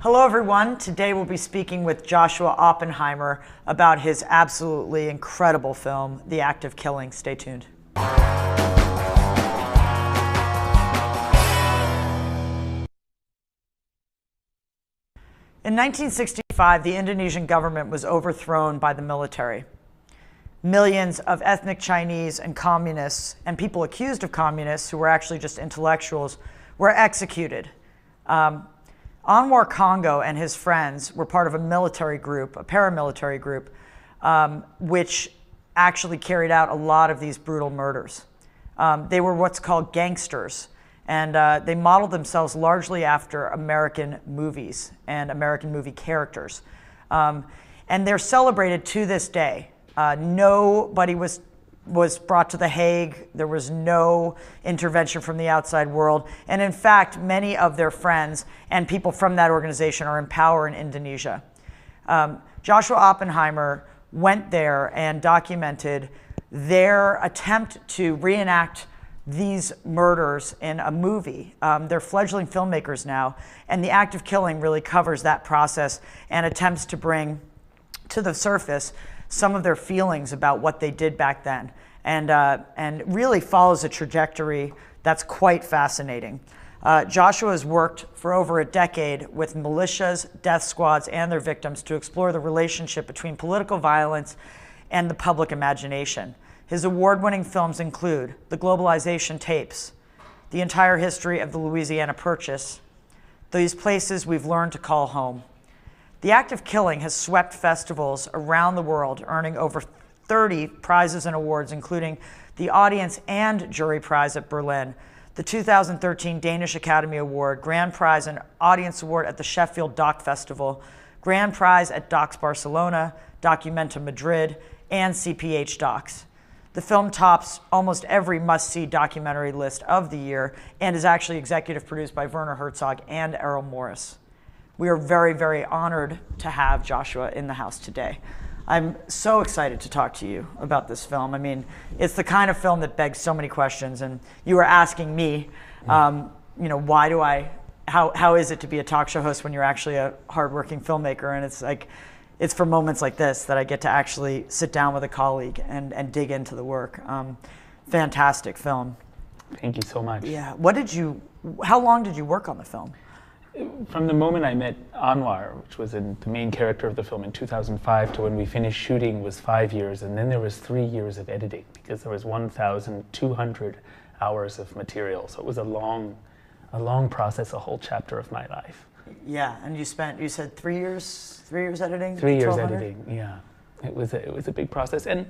Hello everyone. Today we'll be speaking with Joshua Oppenheimer about his absolutely incredible film, The Act of Killing. Stay tuned. In 1965, the Indonesian government was overthrown by the military. Millions of ethnic Chinese and communists, and people accused of communists who were actually just intellectuals, were executed. Anwar Congo and his friends were part of a military group, a paramilitary group, which actually carried out a lot of these brutal murders. They were what's called gangsters, and they modeled themselves largely after American movies and American movie characters. And they're celebrated to this day. Nobody was brought to The Hague. There was no intervention from the outside world. And in fact, many of their friends and people from that organization are in power in Indonesia. Joshua Oppenheimer went there and documented their attempt to reenact these murders in a movie. They're fledgling filmmakers now, and The Act of Killing really covers that process and attempts to bring to the surface some of their feelings about what they did back then, and really follows a trajectory that's quite fascinating. Joshua has worked for over a decade with militias, death squads, and their victims to explore the relationship between political violence and the public imagination. His award-winning films include The Globalization Tapes, The Entire History of the Louisiana Purchase, These Places We've Learned to Call Home. The Act of Killing has swept festivals around the world, earning over 30 prizes and awards, including the Audience and Jury Prize at Berlin, the 2013 Danish Academy Award, Grand Prize and Audience Award at the Sheffield Doc Festival, Grand Prize at Docs Barcelona, Documenta Madrid, and CPH Docs. The film tops almost every must-see documentary list of the year and is actually executive produced by Werner Herzog and Errol Morris. We are very, very honored to have Joshua in the house today. I'm so excited to talk to you about this film. I mean, it's the kind of film that begs so many questions, and you were asking me, how is it to be a talk show host when you're actually a hardworking filmmaker? And it's for moments like this that I get to actually sit down with a colleague and dig into the work. Fantastic film. Thank you so much. Yeah. How long did you work on the film? From the moment I met Anwar, which was the main character of the film, in 2005, to when we finished shooting was 5 years, and then there was 3 years of editing because there was 1,200 hours of material. So it was a long process, a whole chapter of my life. Yeah, and you said 3 years editing? 3 years editing, yeah. It was a big process. And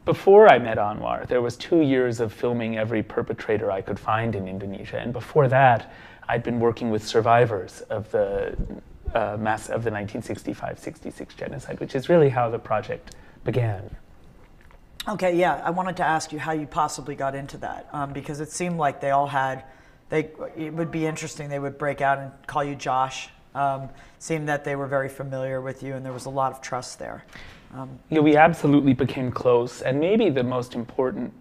before I met Anwar, there was 2 years of filming every perpetrator I could find in Indonesia, and before that, I'd been working with survivors of the 1965-66 genocide, which is really how the project began. Okay, yeah, I wanted to ask you how you possibly got into that, because it seemed like it would be interesting, they would break out and call you Josh. Seemed that they were very familiar with you and there was a lot of trust there. Yeah, we absolutely became close, and maybe the most important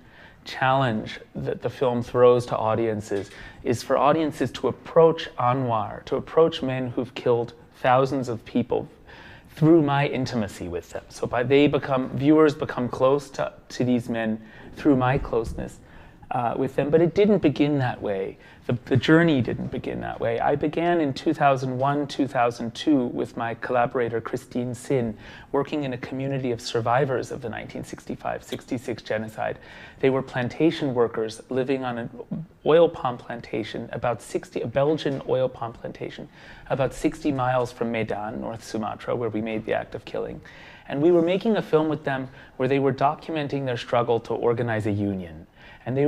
challenge that the film throws to audiences is for audiences to approach Anwar, to approach men who've killed thousands of people through my intimacy with them. So viewers become close to these men through my closeness with them, but it didn't begin that way. The journey didn't begin that way. I began in 2001, 2002 with my collaborator Christine Sin, working in a community of survivors of the 1965-66 genocide. They were plantation workers living on an oil palm plantation, a Belgian oil palm plantation, about 60 miles from Medan, North Sumatra, where we made The Act of Killing. And we were making a film with them where they were documenting their struggle to organize a union. And they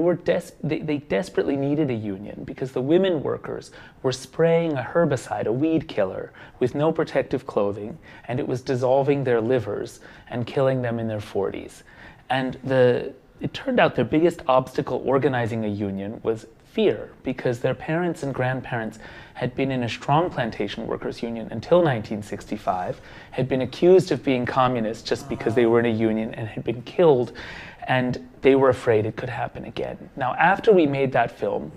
desperately needed a union because the women workers were spraying a herbicide, a weed killer, with no protective clothing, and it was dissolving their livers and killing them in their 40s. And it turned out their biggest obstacle organizing a union was fear, because their parents and grandparents had been in a strong plantation workers union until 1965, had been accused of being communists just because they were in a union, and had been killed, and they were afraid it could happen again. Now, after we made that film,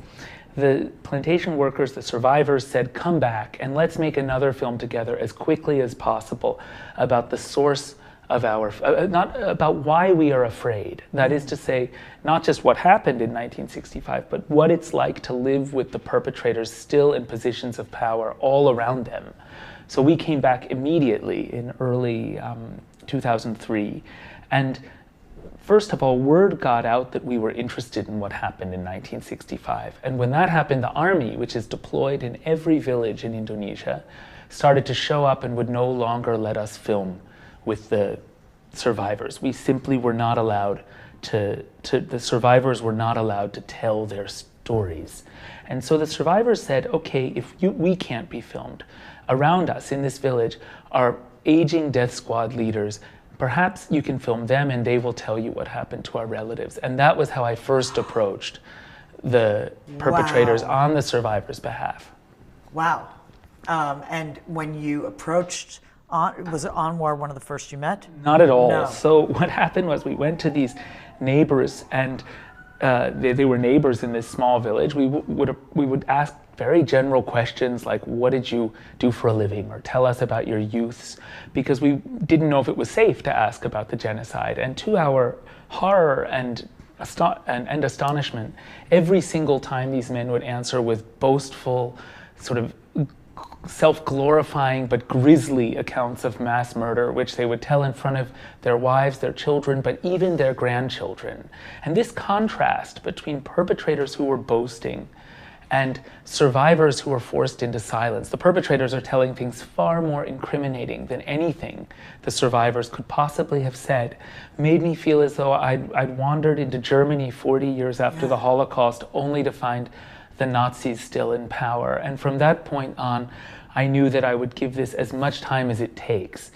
the plantation workers, the survivors, said, come back and let's make another film together as quickly as possible about the source of our, not about why we are afraid. That is to say, not just what happened in 1965, but what it's like to live with the perpetrators still in positions of power all around them. So we came back immediately in early 2003. And first of all, word got out that we were interested in what happened in 1965. And when that happened, the army, which is deployed in every village in Indonesia, started to show up and would no longer let us film with the survivors. We simply were not allowed the survivors were not allowed to tell their stories. And so the survivors said, okay, if we can't be filmed, around us in this village are aging death squad leaders. Perhaps you can film them and they will tell you what happened to our relatives. And that was how I first approached the perpetrators on the survivors' behalf. Wow. And when you approached, was it Anwar one of the first you met? Not at all. No. So what happened was we went to these neighbors, and they were neighbors in this small village. We would ask very general questions like, what did you do for a living? Or tell us about your youths, because we didn't know if it was safe to ask about the genocide. And to our horror and astonishment, every single time these men would answer with boastful, sort of self-glorifying but grisly accounts of mass murder, which they would tell in front of their wives, their children, but even their grandchildren. And this contrast between perpetrators who were boasting and survivors who were forced into silence. The perpetrators are telling things far more incriminating than anything the survivors could possibly have said, made me feel as though I'd wandered into Germany 40 years after the Holocaust, only to find the Nazis still in power. And from that point on, I knew that I would give this as much time as it takes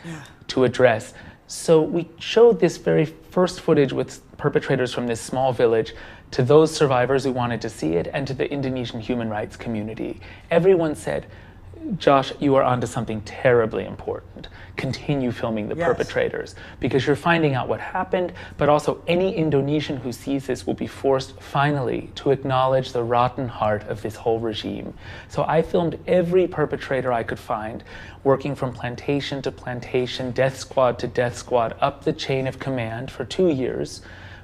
to address. So we showed this very first footage with perpetrators from this small village to those survivors who wanted to see it and to the Indonesian human rights community. Everyone said, Josh, you are onto something terribly important. Continue filming the perpetrators, because you're finding out what happened, but also any Indonesian who sees this will be forced finally to acknowledge the rotten heart of this whole regime. So I filmed every perpetrator I could find, working from plantation to plantation, death squad to death squad, up the chain of command for 2 years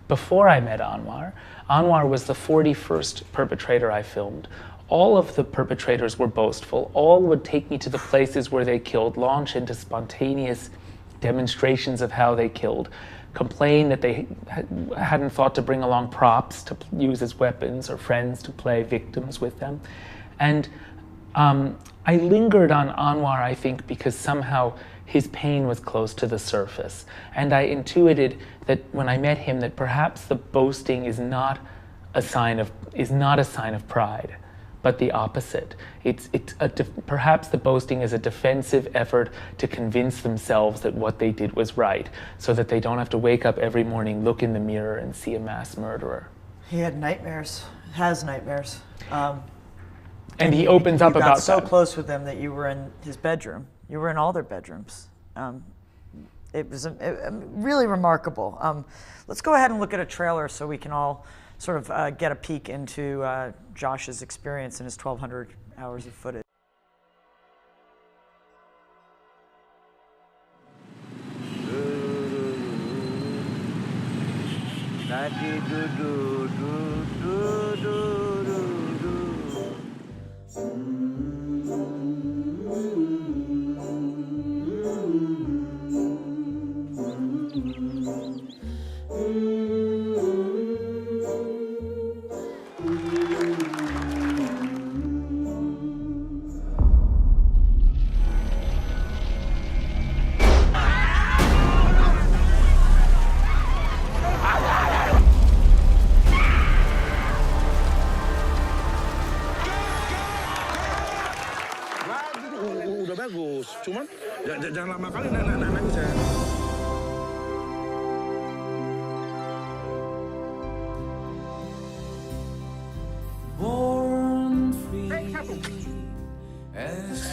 before I met Anwar. Anwar was the 41st perpetrator I filmed. All of the perpetrators were boastful. All would take me to the places where they killed, launch into spontaneous demonstrations of how they killed, complain that they hadn't thought to bring along props to use as weapons or friends to play victims with them. And I lingered on Anwar, I think, because somehow his pain was close to the surface. And I intuited that when I met him that perhaps the boasting is not a sign of pride, but the opposite. Perhaps the boasting is a defensive effort to convince themselves that what they did was right, so that they don't have to wake up every morning, look in the mirror, and see a mass murderer. He had nightmares, has nightmares. And he opens up about that. You got so close with him that you were in his bedroom. You were in all their bedrooms. It was really remarkable. Let's go ahead and look at a trailer so we can all sort of get a peek into Josh's experience in his 1,200 hours of footage. Cuman jangan lama kali nangis ya. Born free as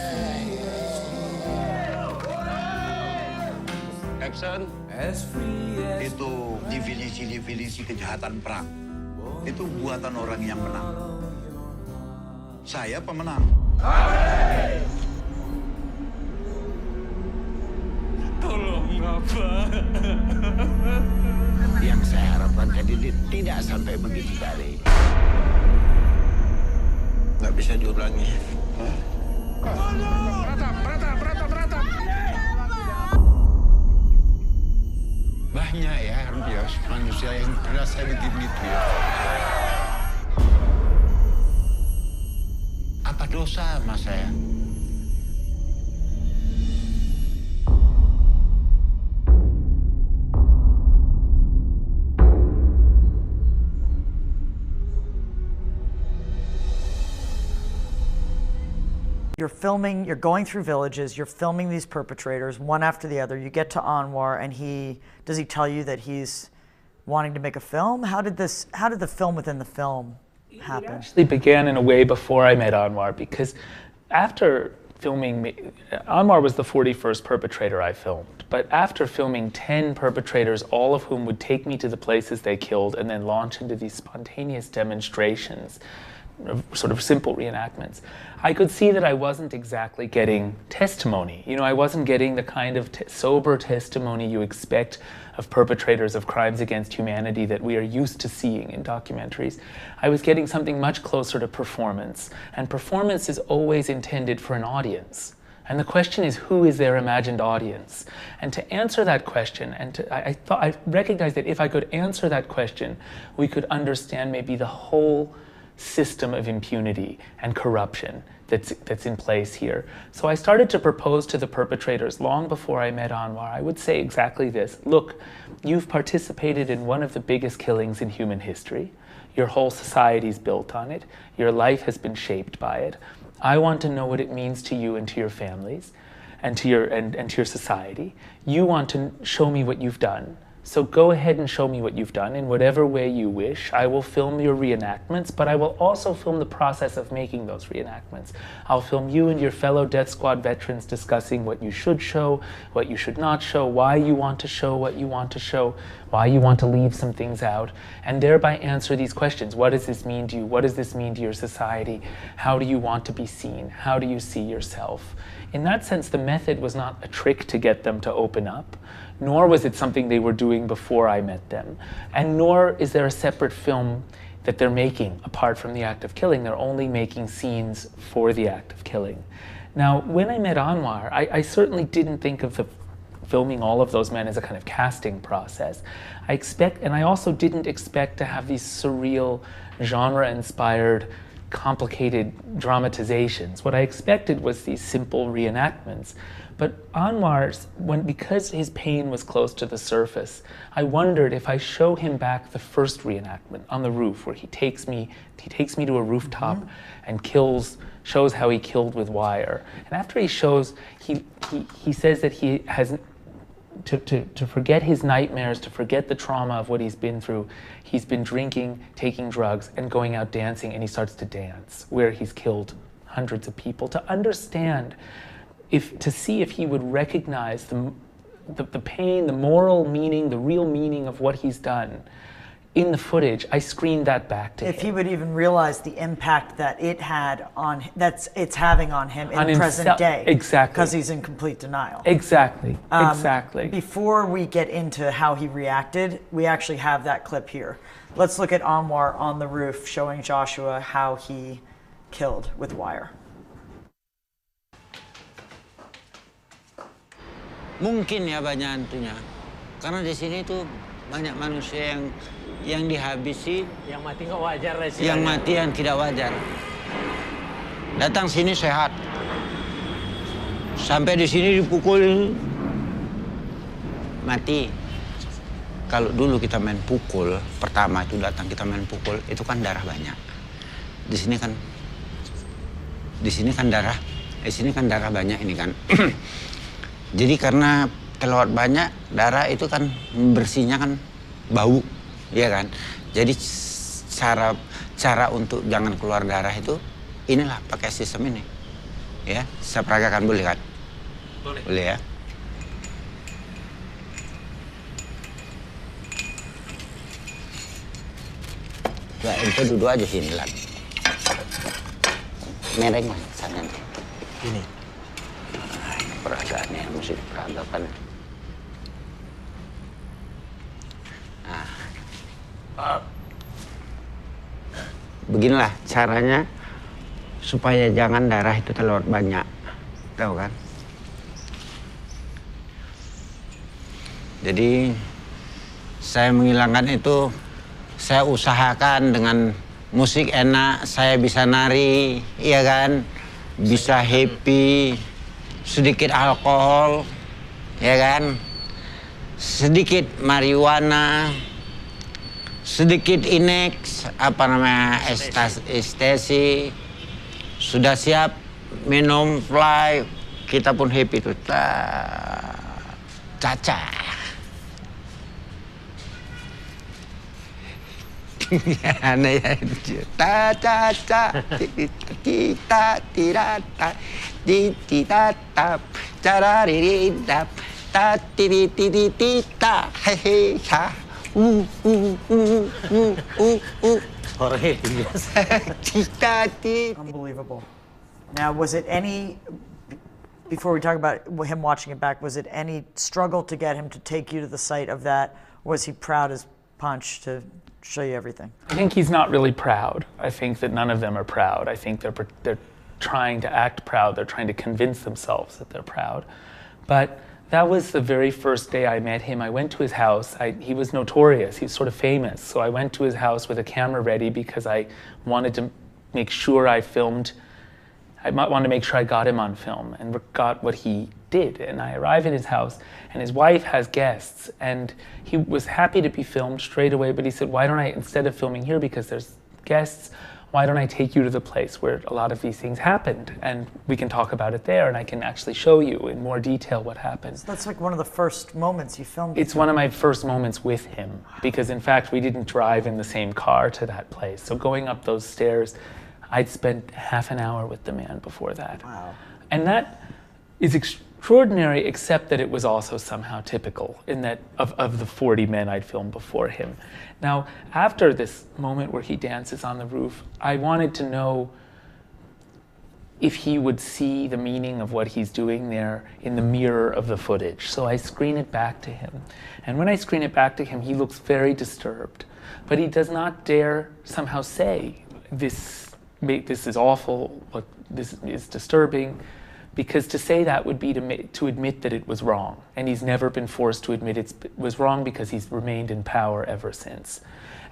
Jackson, itu definisi kejahatan perang. Itu buatan orang yang menang. Saya pemenang. Tolong, Bapak. Yang saya harapkan tadi tidak sampai begitu jari. Nggak bisa diulangi. Beratap. Banyak ya, Rudios, manusia yang pernah saya begini itu ya. Apa dosa sama saya? You're filming, you're going through villages, you're filming these perpetrators one after the other. You get to Anwar and does he tell you that he's wanting to make a film? How did the film within the film happen? It actually began in a way before I met Anwar, because after filming, Anwar was the 41st perpetrator I filmed. But after filming 10 perpetrators, all of whom would take me to the places they killed and then launch into these spontaneous demonstrations, sort of simple reenactments, I could see that I wasn't exactly getting testimony. You know, I wasn't getting the kind of sober testimony you expect of perpetrators of crimes against humanity that we are used to seeing in documentaries. I was getting something much closer to performance, and performance is always intended for an audience. And the question is, who is their imagined audience? And to answer that question, I recognized that if I could answer that question, we could understand maybe the whole system of impunity and corruption that's in place here. So I started to propose to the perpetrators long before I met Anwar. I would say exactly this: look, you've participated in one of the biggest killings in human history. Your whole society's built on it. Your life has been shaped by it. I want to know what it means to you and to your families and to your society. You want to show me what you've done. So go ahead and show me what you've done in whatever way you wish. I will film your reenactments, but I will also film the process of making those reenactments. I'll film you and your fellow Death Squad veterans discussing what you should show, what you should not show, why you want to show what you want to show, why you want to leave some things out, and thereby answer these questions. What does this mean to you? What does this mean to your society? How do you want to be seen? How do you see yourself? In that sense, the method was not a trick to get them to open up, nor was it something they were doing before I met them. And nor is there a separate film that they're making apart from the act of killing. They're only making scenes for the act of killing. Now, when I met Anwar, I certainly didn't think of filming all of those men as a kind of casting process. I also didn't expect to have these surreal, genre-inspired, complicated dramatizations. What I expected was these simple reenactments. But Anwar's, because his pain was close to the surface, I wondered if I show him back the first reenactment on the roof, where he takes me to a rooftop and shows how he killed with wire. And after he shows, he says that he has to forget his nightmares, to forget the trauma of what he's been through. He's been drinking, taking drugs, and going out dancing, and he starts to dance where he's killed hundreds of people. To understand, to see if he would recognize the pain, the moral meaning, the real meaning of what he's done in the footage, I screened that back to him. If he would even realize the impact that it's having on him in the present day. Exactly. Because he's in complete denial. Exactly. Exactly. Before we get into how he reacted, we actually have that clip here. Let's look at Anwar on the roof showing Joshua how he killed with wire. Mungkin ya banyak hantunya, karena di sini tuh banyak manusia yang dihabisi, yang mati nggak wajar lah sih. Yang mati yang tidak wajar. Datang sini sehat, sampai di sini dipukul mati. Kalau dulu kita main pukul, pertama itu datang kita main pukul, itu kan darah banyak. Di sini kan darah banyak ini kan. Jadi karena kelewat banyak darah itu kan bersihnya kan bau, ya kan. Jadi cara untuk jangan keluar darah itu inilah pakai sistem ini, ya. Saya peragakan boleh kan? Boleh. Boleh ya. Nah, itu duduk aja sini lah. mereng lah sana. Ini. Perasaannya mesti peradaban. Beginilah caranya supaya jangan darah itu terlalu banyak, tahu kan? Jadi saya menghilangkan itu, saya usahakan dengan musik enak, saya bisa nari, iya kan? Bisa happy, sedikit alkohol, ya kan? Sedikit marijuana, sedikit inex, apa namanya, ekstasi, sudah siap minum fly, kita pun happy tuh, caca. Aneh ya, caca, kita tidak tatap, cara diridap, tatititita, hehe, ha. Orangnya biasa. Unbelievable. Now, was it any, before we talk about him watching it back, was it any struggle to get him to take you to the site of that? Or was he proud as punch to show you everything? I think he's not really proud. I think that none of them are proud. I think they're trying to act proud. They're trying to convince themselves that they're proud. But that was the very first day I met him. I went to his house. He was notorious. He was sort of famous. So I went to his house with a camera ready because I wanted to make sure I filmed. I wanted to make sure I got him on film and got what he did. And I arrive at his house, and his wife has guests. And he was happy to be filmed straight away, but he said, why don't I, instead of filming here because there's guests, why don't I take you to the place where a lot of these things happened, and we can talk about it there, and I can actually show you in more detail what happened. So that's like one of the first moments you filmed. It's one of my first moments with him, because in fact we didn't drive in the same car to that place. So going up those stairs, I'd spent half an hour with the man before that. Wow. And that is extraordinary, except that it was also somehow typical in that of the 40 men I'd filmed before him. Now, after this moment where he dances on the roof, I wanted to know if he would see the meaning of what he's doing there in the mirror of the footage. So I screen it back to him. And when I screen it back to him, he looks very disturbed. But he does not dare somehow say, this is awful, this is disturbing, because to say that would be to admit that it was wrong. And he's never been forced to admit it was wrong because he's remained in power ever since.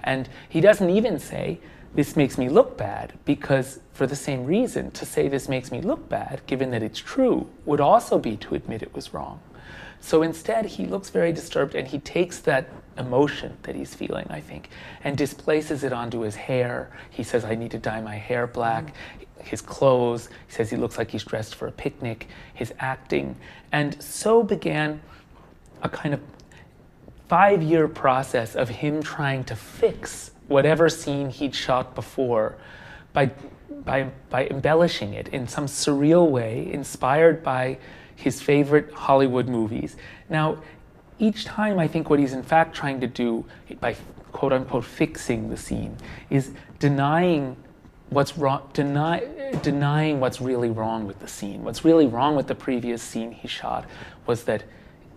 And he doesn't even say, this makes me look bad, because for the same reason, to say this makes me look bad, given that it's true, would also be to admit it was wrong. So instead, he looks very disturbed, and he takes that emotion that he's feeling, I think, and displaces it onto his hair. He says, I need to dye my hair black. His clothes, he says he looks like he's dressed for a picnic, his acting. And so began a kind of 5-year process of him trying to fix whatever scene he'd shot before by embellishing it in some surreal way, inspired by his favorite Hollywood movies. Now, each time I think what he's in fact trying to do by quote unquote fixing the scene is denying what's wrong, denying what's really wrong with the scene. What's really wrong with the previous scene he shot was that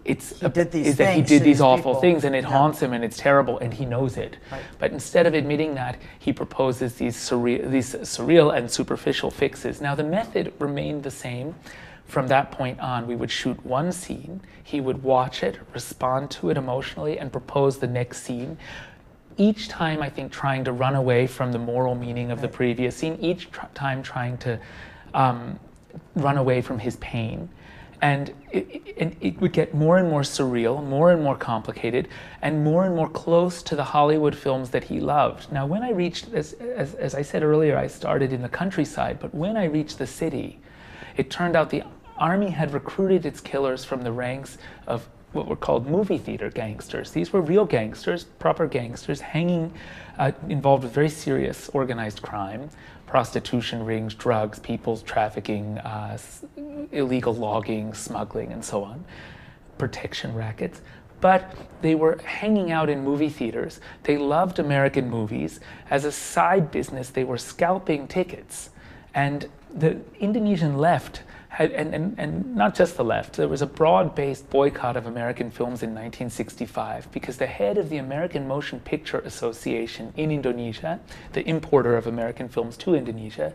he did these awful things, and it haunts him, and it's terrible, and he knows it. Right. But instead of admitting that, he proposes these surreal and superficial fixes. Now the method remained the same. From that point on, we would shoot one scene, he would watch it, respond to it emotionally, and propose the next scene. Each time, I think, trying to run away from the moral meaning of the previous scene, each time trying to run away from his pain. And it would get more and more surreal, more and more complicated, and more close to the Hollywood films that he loved. Now, when I reached, as I said earlier, I started in the countryside, but when I reached the city, it turned out the army had recruited its killers from the ranks of what were called movie theater gangsters. These were real gangsters, proper gangsters, involved with very serious organized crime, prostitution rings, drugs, people's trafficking, illegal logging, smuggling, and so on, protection rackets. But they were hanging out in movie theaters. They loved American movies. As a side business, they were scalping tickets. And the Indonesian left had, and not just the left, there was a broad-based boycott of American films in 1965 because the head of the American Motion Picture Association in Indonesia, the importer of American films to Indonesia,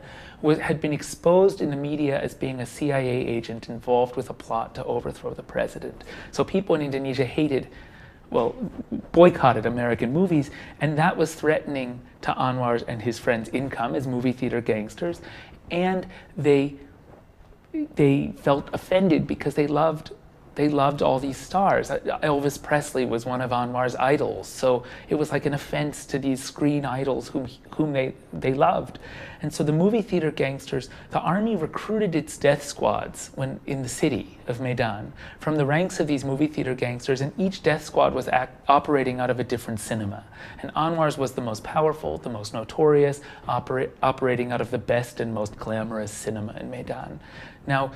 had been exposed in the media as being a CIA agent involved with a plot to overthrow the president. So people in Indonesia boycotted American movies, and that was threatening to Anwar and his friends' income as movie theater gangsters, and they felt offended because they loved all these stars. Elvis Presley was one of Anwar's idols, so it was like an offense to these screen idols whom they loved. And so the movie theater gangsters, the army recruited its death squads when in the city of Medan from the ranks of these movie theater gangsters, and each death squad was operating out of a different cinema. And Anwar's was the most powerful, the most notorious, operating out of the best and most glamorous cinema in Medan. Now,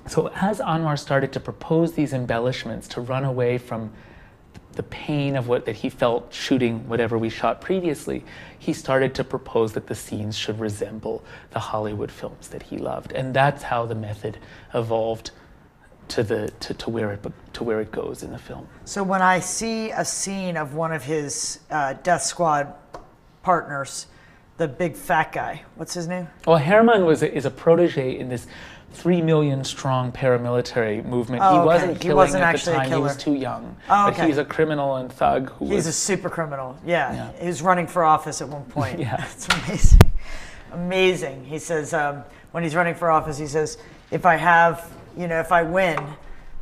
so as Anwar started to propose these embellishments to run away from the pain of that he felt shooting whatever we shot previously, he started to propose that the scenes should resemble the Hollywood films that he loved, and that's how the method evolved to where it goes in the film. So when I see a scene of one of his death squad partners, the big fat guy, what's his name? Well, Herman is a protege in this 3 million strong paramilitary movement. Oh, he okay. wasn't killing wasn't at the actually a time. He killer. was too young. Oh, But okay. he's a criminal and thug He's a super criminal. Yeah. Yeah. He was running for office at one point. Yeah. It's amazing. Amazing. He says, when he's running for office, he says, if I win,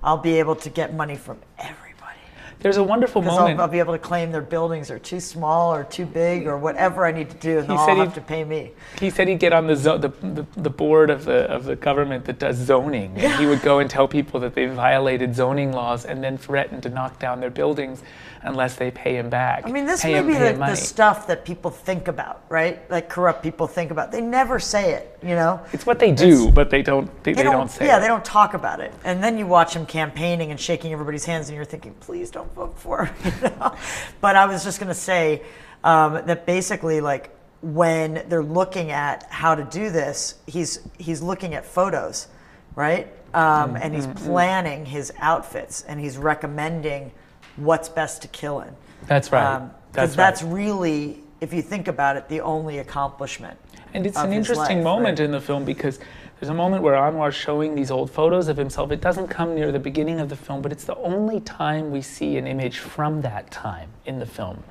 I'll be able to get money from everybody. There's a wonderful Because moment. I'll be able to claim their buildings are too small or too big or whatever I need to do, and He they'll all said have to pay me. He said he'd get on the board of the government that does zoning, and he would go and tell people that they violated zoning laws, and then threaten to knock down their buildings unless they pay him back. I mean, this pay may him- be pay him the money. stuff that people think about, right? Like corrupt people think about. They never say it, you know? It's what they do, but they don't. They don't say. Yeah, it. they don't talk about it. And then you watch him campaigning and shaking everybody's hands, and you're thinking, please don't vote for him. You know? But I was just going to say that basically, like, when they're looking at how to do this, he's looking at photos, right? And he's planning his outfits, and he's recommending what's best to kill in. That's right. Because that's really, if you think about it, the only accomplishment. And it's of an his interesting life, moment right? in the film because there's a moment where Anwar's showing these old photos of himself. It doesn't come near the beginning of the film, but it's the only time we see an image from that time in the film.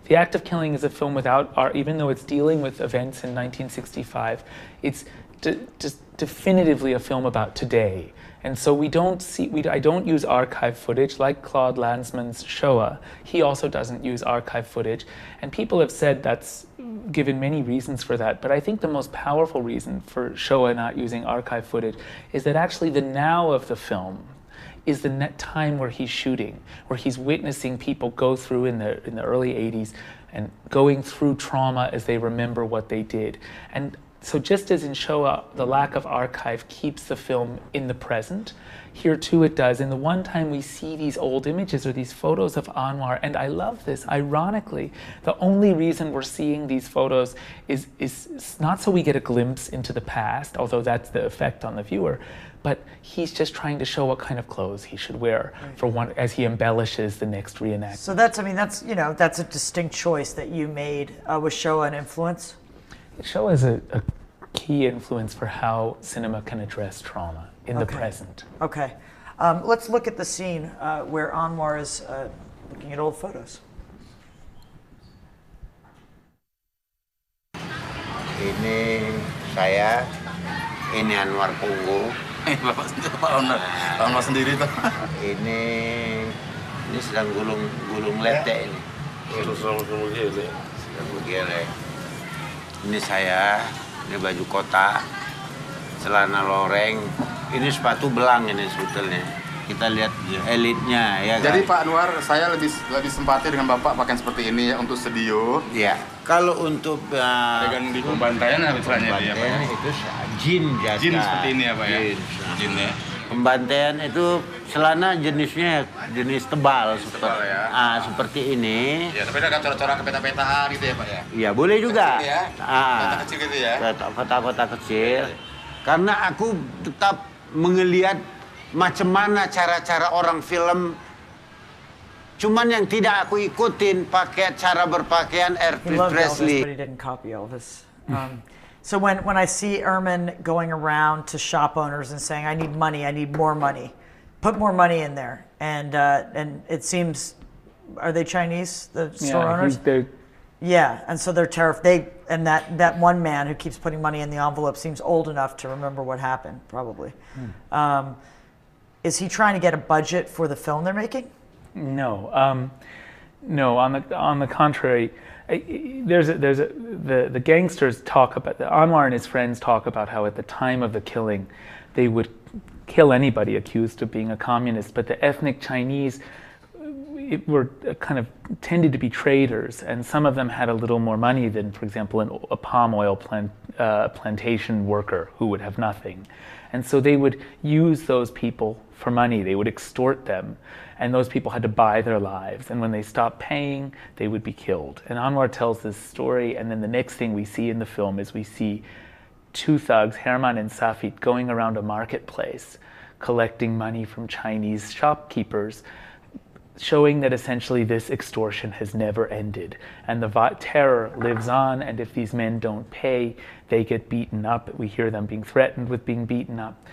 The Act of Killing is a film without art, even though it's dealing with events in 1965. It's just definitively a film about today. And so I don't use archive footage like Claude Lanzmann's Shoah. He also doesn't use archive footage. And people have said that's given many reasons for that. But I think the most powerful reason for Shoah not using archive footage is that actually the now of the film is the time where he's shooting, where he's witnessing people go through in the early 80s and going through trauma as they remember what they did. And so just as in Shoah, the lack of archive keeps the film in the present, here too it does. And the one time we see these old images or these photos of Anwar, and I love this, ironically, the only reason we're seeing these photos is not so we get a glimpse into the past, although that's the effect on the viewer, but he's just trying to show what kind of clothes he should wear as he embellishes the next reenactment. So that's a distinct choice that you made. Was Shoah an influence? Shoah is a key influence for how cinema can address trauma in the present. Okay. Let's look at the scene where Anwar is looking at old photos. Ini saya, ini Anwar Punggung. Pak Anwar sendiri tuh. Ini sedang gulung lete ini. Sedang begele. Ini saya, ini baju kota, celana loreng, ini sepatu belang ini sebetulnya. Kita lihat elitnya ya kan. Jadi Pak Anwar, saya lebih simpati dengan Bapak pakaian seperti ini ya untuk studio. Iya. Kalau untuk Dengan di pembantaian misalnya ya Pak. pembantaian itu jin jasa. Jin seperti ini ya Pak ya. Jin ya. Pembantaian itu celana jenisnya jenis tebal Tebal ya. seperti ini. Ya, tapi ada corak-corak ke peta-peta gitu ya Pak ya. Iya boleh juga. Kecil ya? Kota kecil gitu ya. Kota-kota kecil. Karena aku tetap mengelihat macam mana cara-cara orang film. Cuman yang tidak aku ikutin pakai cara berpakaian He Elvis loved Presley. Elvis, but he didn't copy Elvis. So when I see Ehrman going around to shop owners and saying, "I need money, I need more money, put more money in there," and it seems, are they Chinese, the store owners? Yeah, and so they're terrified. And that one man who keeps putting money in the envelope seems old enough to remember what happened, probably. Is he trying to get a budget for the film they're making? No, no. On the contrary, the gangsters talk about, Anwar and his friends talk about how at the time of the killing, they would kill anybody accused of being a communist, but the ethnic Chinese were kind of tended to be traders, and some of them had a little more money than, for example, a palm oil plantation worker who would have nothing. And so they would use those people for money. They would extort them, and those people had to buy their lives. And when they stopped paying, they would be killed. And Anwar tells this story, and then the next thing we see in the film is we see two thugs, Herman and Safit, going around a marketplace collecting money from Chinese shopkeepers, showing that essentially this extortion has never ended, and the terror lives on, and if these men don't pay, they get beaten up. We hear them being threatened with being beaten up.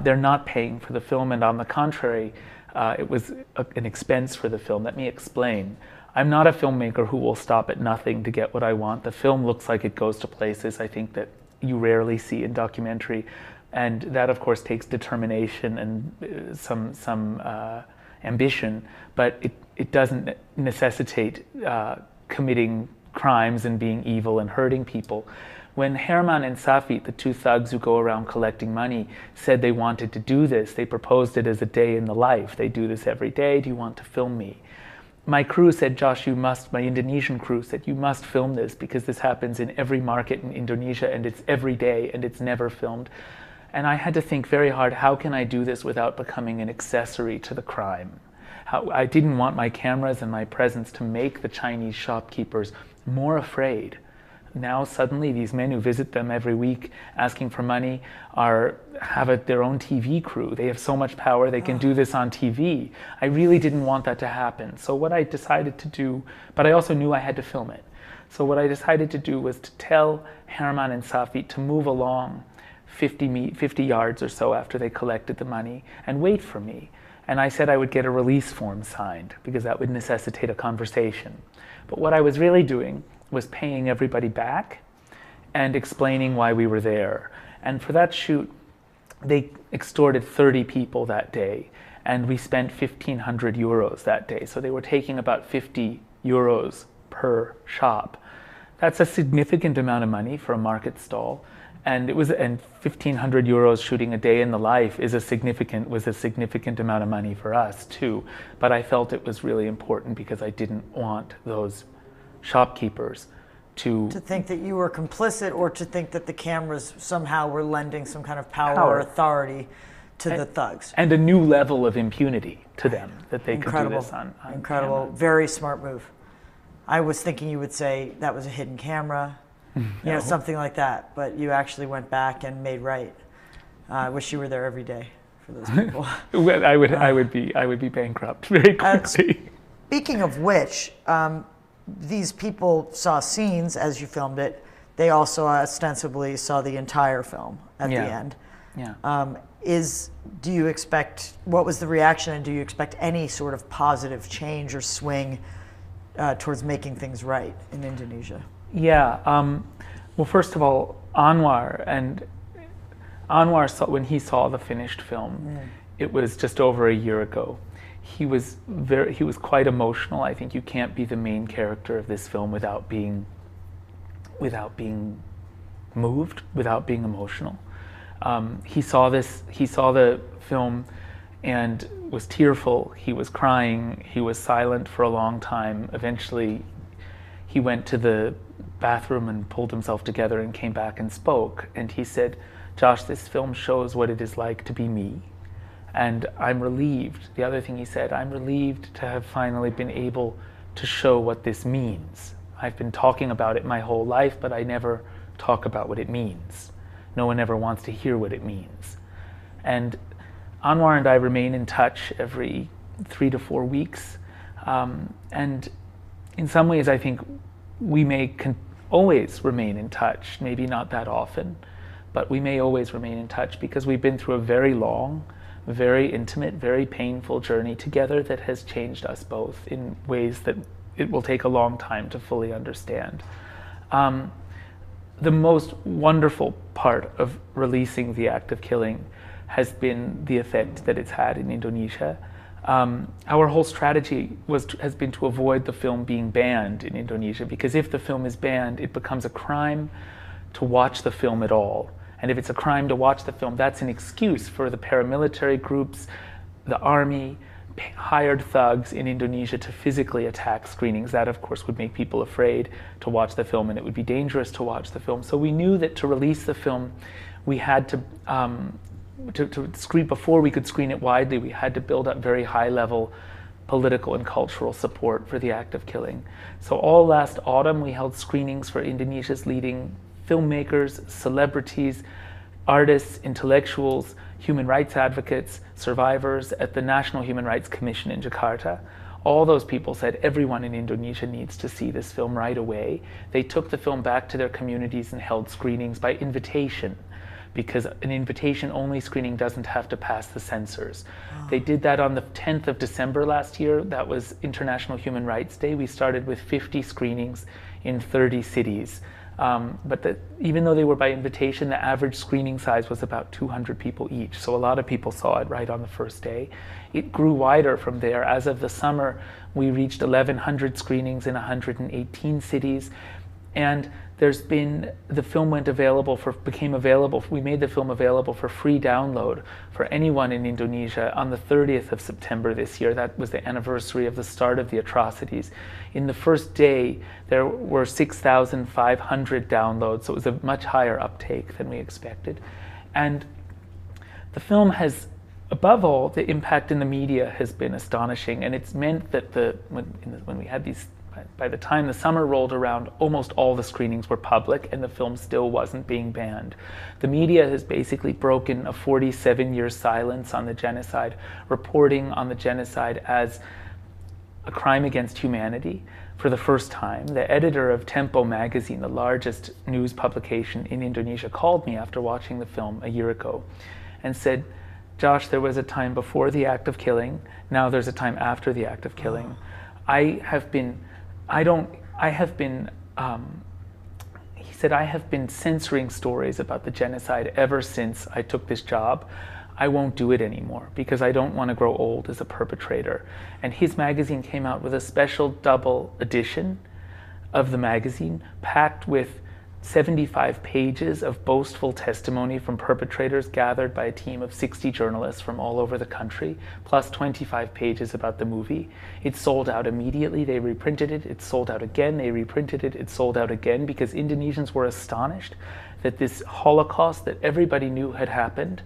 They're not paying for the film, and on the contrary, it was an expense for the film. Let me explain. I'm not a filmmaker who will stop at nothing to get what I want. The film looks like it goes to places I think that you rarely see in documentary, and that of course takes determination and some ambition, but it doesn't necessitate committing crimes and being evil and hurting people. When Herman and Safit, the two thugs who go around collecting money, said they wanted to do this, they proposed it as a day in the life. They do this every day. Do you want to film me? My crew said, Josh, you must, my Indonesian crew said, you must film this because this happens in every market in Indonesia and it's every day and it's never filmed. And I had to think very hard, how can I do this without becoming an accessory to the crime? I didn't want my cameras and my presence to make the Chinese shopkeepers more afraid. Now suddenly these men who visit them every week asking for money have their own TV crew. They have so much power, they can do this on TV. I really didn't want that to happen. So what I decided to do, but I also knew I had to film it. So what I decided to do was to tell Herman and Safit to move along 50 yards or so after they collected the money and wait for me. And I said I would get a release form signed because that would necessitate a conversation. But what I was really doing was paying everybody back and explaining why we were there. And for that shoot, they extorted 30 people that day, and we spent 1,500 euros that day. So they were taking about 50 euros per shop. That's a significant amount of money for a market stall. And 1,500 euros shooting a day in the life was a significant amount of money for us too. But I felt it was really important because I didn't want those shopkeepers to think that you were complicit, or to think that the cameras somehow were lending some kind of power. Or authority to the thugs. And a new level of impunity to them, that they could do this on Incredible. camera. Very smart move. I was thinking you would say that was a hidden camera, you know, something like that, but you actually went back and made right. I wish you were there every day for those people. Well, I would be bankrupt very quickly. Speaking of which, these people saw scenes as you filmed it. They also ostensibly saw the entire film at the end. Yeah. Do you expect, what was the reaction, and do you expect any sort of positive change or swing towards making things right in Indonesia? Yeah. Well, first of all, Anwar saw, when he saw the finished film, it was just over a year ago. He was quite emotional. I think you can't be the main character of this film without being moved, without being emotional. He saw the film and was tearful. He was crying. He was silent for a long time. Eventually, he went to the bathroom and pulled himself together and came back and spoke. And he said, Josh, this film shows what it is like to be me. And I'm relieved. The other thing he said, I'm relieved to have finally been able to show what this means. I've been talking about it my whole life, but I never talk about what it means. no one ever wants to hear what it means. And Anwar and I remain in touch every 3 to 4 weeks. And in some ways, I think we may always remain in touch, maybe not that often, but we may always remain in touch because we've been through a very long, very intimate, very painful journey together that has changed us both in ways that it will take a long time to fully understand. The most wonderful part of releasing The Act of Killing has been the effect that it's had in Indonesia. Our whole strategy has been to avoid the film being banned in Indonesia, because if the film is banned, it becomes a crime to watch the film at all. And if it's a crime to watch the film, that's an excuse for the paramilitary groups, the army, hired thugs in Indonesia to physically attack screenings. That, of course, would make people afraid to watch the film, and it would be dangerous to watch the film. So we knew that to release the film, we had to screen, before we could screen it widely, we had to build up very high-level political and cultural support for The Act of Killing. So all last autumn, we held screenings for Indonesia's leading filmmakers, celebrities, artists, intellectuals, human rights advocates, survivors at the National Human Rights Commission in Jakarta. All those people said everyone in Indonesia needs to see this film right away. They took the film back to their communities and held screenings by invitation, because an invitation-only screening doesn't have to pass the censors. They did that on the 10th of December last year. That was International Human Rights Day. We started with 50 screenings in 30 cities. But even though they were by invitation, the average screening size was about 200 people each. So a lot of people saw it right on the first day. It grew wider from there. As of the summer, we reached 1,100 screenings in 118 cities. And the film became available. We made the film available for free download for anyone in Indonesia on the 30th of September this year. That was the anniversary of the start of the atrocities. In the first day, there were 6,500 downloads, so it was a much higher uptake than we expected. And the film has, above all, the impact in the media has been astonishing, and it's meant that when we had these, by the time the summer rolled around, almost all the screenings were public and the film still wasn't being banned. The media has basically broken a 47-year silence on the genocide, reporting on the genocide as a crime against humanity for the first time. The editor of Tempo magazine, the largest news publication in Indonesia, called me after watching the film a year ago and said, "Josh, there was a time before the act of killing, now there's a time after the act of killing. He said, I have been censoring stories about the genocide ever since I took this job. I won't do it anymore because I don't want to grow old as a perpetrator." And his magazine came out with a special double edition of the magazine, packed with 75 pages of boastful testimony from perpetrators gathered by a team of 60 journalists from all over the country, plus 25 pages about the movie. It sold out immediately. They reprinted it. It sold out again. They reprinted it. It sold out again, because Indonesians were astonished that this Holocaust that everybody knew had happened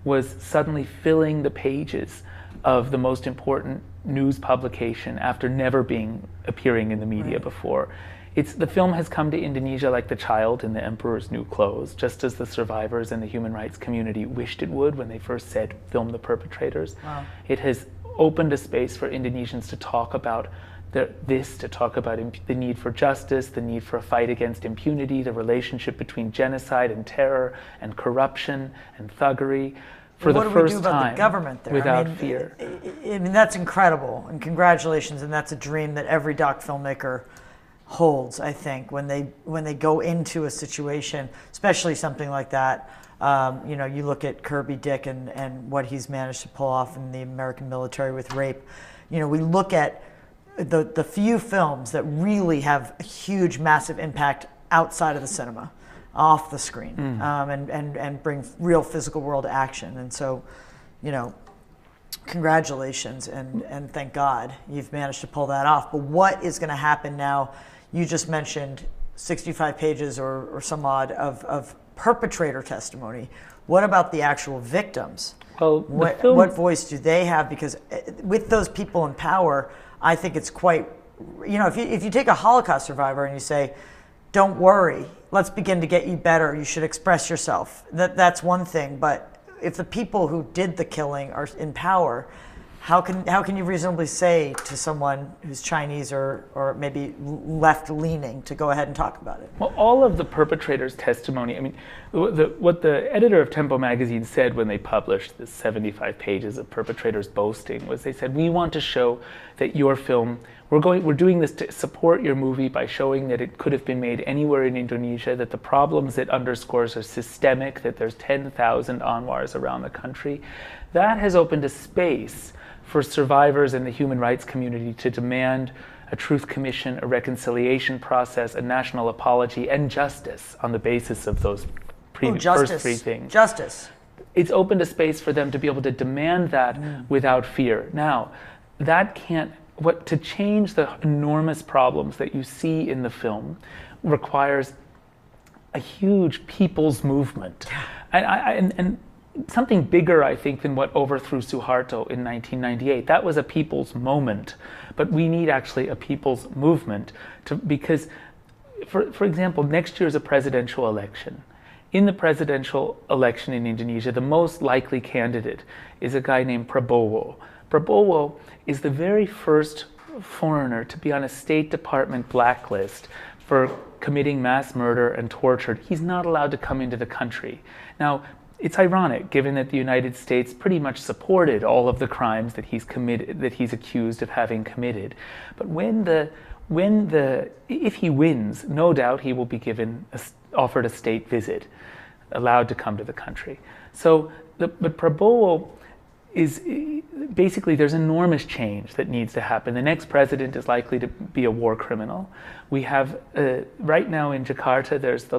was suddenly filling the pages of the most important news publication after never appearing in the media before. The film has come to Indonesia like the child in the emperor's new clothes, just as the survivors and the human rights community wished it would when they first said, "Film the perpetrators." Wow. It has opened a space for Indonesians to talk about the need for justice, the need for a fight against impunity, the relationship between genocide and terror and corruption and thuggery. For the first time, the government there? Without fear. I mean, that's incredible, and congratulations, and that's a dream that every doc filmmaker holds, I think, when they go into a situation, especially something like that. You look at Kirby Dick and what he's managed to pull off in the American military with rape. We look at the few films that really have a huge, massive impact outside of the cinema, off the screen, and bring real physical world action. And so, congratulations, and thank God you've managed to pull that off. But what is going to happen now? You just mentioned 65 pages or some odd of perpetrator testimony. What about the actual victims? Well, what voice do they have? Because with those people in power, I think it's quite, if you take a Holocaust survivor and you say, don't worry, let's begin to get you better, you should express yourself. That's one thing, but if the people who did the killing are in power, how can you reasonably say to someone who's Chinese or maybe left-leaning to go ahead and talk about it? Well, all of the perpetrators' testimony, I mean, what the editor of Tempo magazine said when they published the 75 pages of perpetrators boasting was they said, we want to show that your film, we're doing this to support your movie by showing that it could have been made anywhere in Indonesia, that the problems it underscores are systemic, that there's 10,000 Anwars around the country. That has opened a space for survivors in the human rights community to demand a truth commission, a reconciliation process, a national apology, and justice on the basis of those first three things. Justice. It's opened a space for them to be able to demand that without fear. Now, that to change the enormous problems that you see in the film requires a huge people's movement. And something bigger, I think, than what overthrew Suharto in 1998. That was a people's moment, but we need actually a people's movement because, for example, next year is a presidential election. In the presidential election in Indonesia, the most likely candidate is a guy named Prabowo. Prabowo is the very first foreigner to be on a State Department blacklist for committing mass murder and torture. He's not allowed to come into the country. Now, it's ironic, given that the United States pretty much supported all of the crimes that he's accused of having committed. But if he wins, no doubt he will be offered a state visit, allowed to come to the country. But Prabowo is basically, there's enormous change that needs to happen. The next president is likely to be a war criminal. We have right now in Jakarta, there's the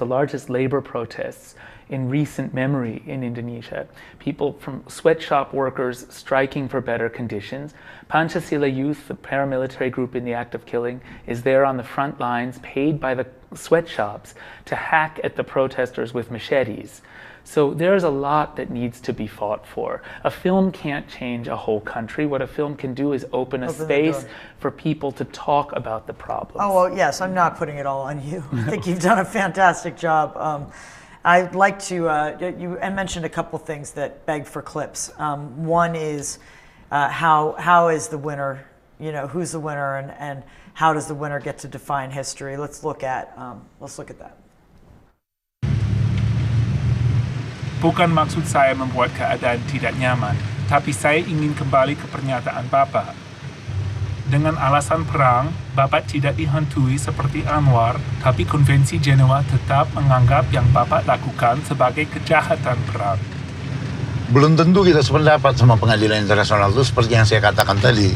largest labor protests in recent memory in Indonesia. People from sweatshop workers striking for better conditions. Pancasila Youth, the paramilitary group in the act of killing, is there on the front lines, paid by the sweatshops to hack at the protesters with machetes. So there's a lot that needs to be fought for. A film can't change a whole country. What a film can do is open a space for people to talk about the problems. Oh, well, yes, I'm not putting it all on you. I think you've done a fantastic job. I'd like to, you mentioned a couple things that beg for clips. One is how is the winner, who's the winner and how does the winner get to define history? Let's look at that. Bukan maksud saya membuat keadaan tidak nyaman, tapi saya ingin kembali ke pernyataan Bapak. Dengan alasan perang, Bapak tidak dihantui seperti Anwar, tapi Konvensi Jenewa tetap menganggap yang Bapak lakukan sebagai kejahatan perang. Belum tentu kita sependapat sama pengadilan internasional itu seperti yang saya katakan tadi.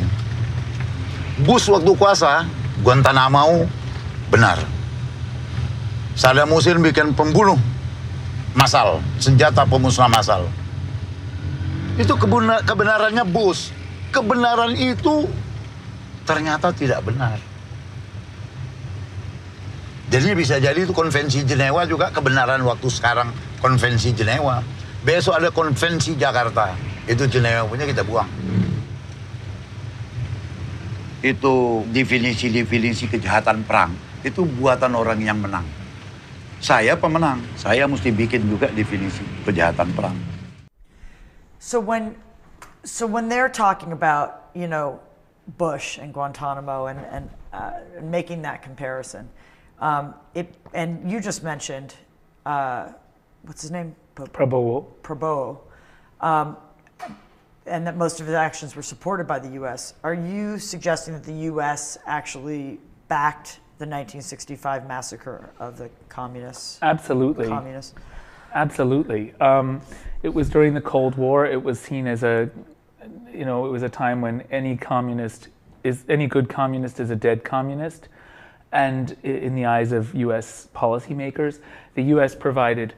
Bush waktu kuasa, Guantanamo benar. Saddam Hussein bikin pembunuh massal, senjata pemusnah massal. Itu kebenarannya Bush. Kebenaran itu ternyata tidak benar. Jadi bisa jadi itu Konvensi Jenewa juga kebenaran waktu sekarang Konvensi Jenewa. Besok ada Konvensi Jakarta. Itu Jenewa punya kita buang. Itu definisi kejahatan perang. Itu buatan orang yang menang. Saya pemenang, saya mesti bikin juga definisi kejahatan perang. So when they're talking about, Bush and Guantanamo and making that comparison, and you just mentioned, what's his name? Prabowo. And that most of his actions were supported by the U.S. Are you suggesting that the U.S. actually backed the 1965 massacre of the communists? Absolutely. Absolutely. It was during the Cold War. It was seen as it was a time when any good communist is a dead communist. And in the eyes of U.S. policymakers, the U.S. provided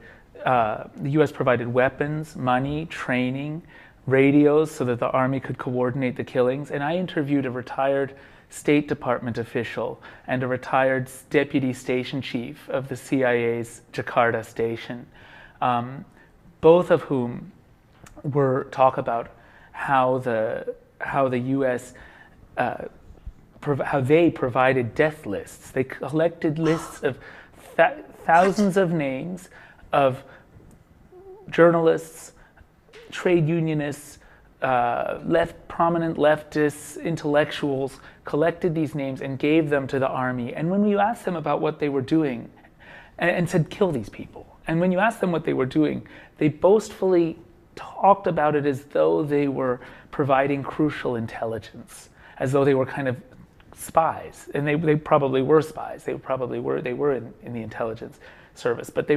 weapons, money, training, radios so that the army could coordinate the killings. And I interviewed a retired State Department official and a retired deputy station chief of the CIA's Jakarta station, both of whom talk about how the U.S. how they provided death lists. They collected lists of thousands of names of journalists, trade unionists, prominent leftists, intellectuals, collected these names and gave them to the army. And when you asked them about what they were doing, and said, kill these people. And when you asked them what they were doing, they boastfully talked about it as though they were providing crucial intelligence, as though they were kind of spies. And they probably were spies. They were in the intelligence service, but they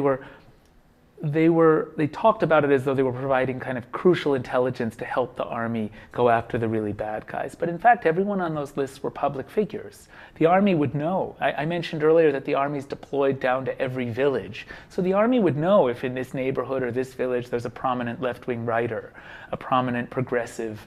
talked about it as though they were providing kind of crucial intelligence to help the army go after the really bad guys. But in fact, everyone on those lists were public figures. The army would know. I mentioned earlier that the army's deployed down to every village. So the army would know if in this neighborhood or this village there's a prominent left-wing writer, a prominent progressive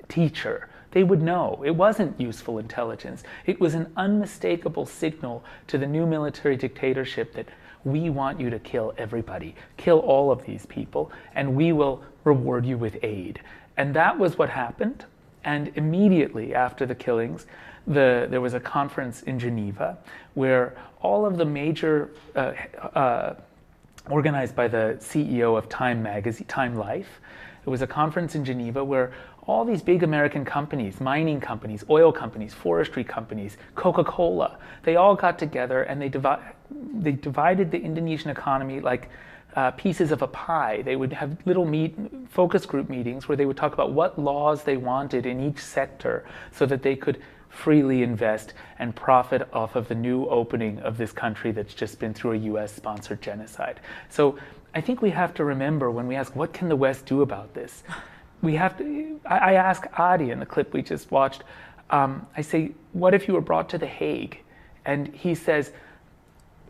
teacher. They would know. It wasn't useful intelligence. It was an unmistakable signal to the new military dictatorship that we want you to kill everybody, kill all of these people, and we will reward you with aid. And that was what happened. And immediately after the killings, there was a conference in Geneva where all of the major, organized by the CEO of Time magazine, Time Life, it was a conference in Geneva where all these big American companies, mining companies, oil companies, forestry companies, Coca-Cola, they all got together and they divided the Indonesian economy like pieces of a pie. They would have little focus group meetings where they would talk about what laws they wanted in each sector so that they could freely invest and profit off of the new opening of this country that's just been through a US-sponsored genocide. So I think we have to remember when we ask, what can the West do about this? We have to, I ask Adi in the clip we just watched, I say, what if you were brought to The Hague? And he says,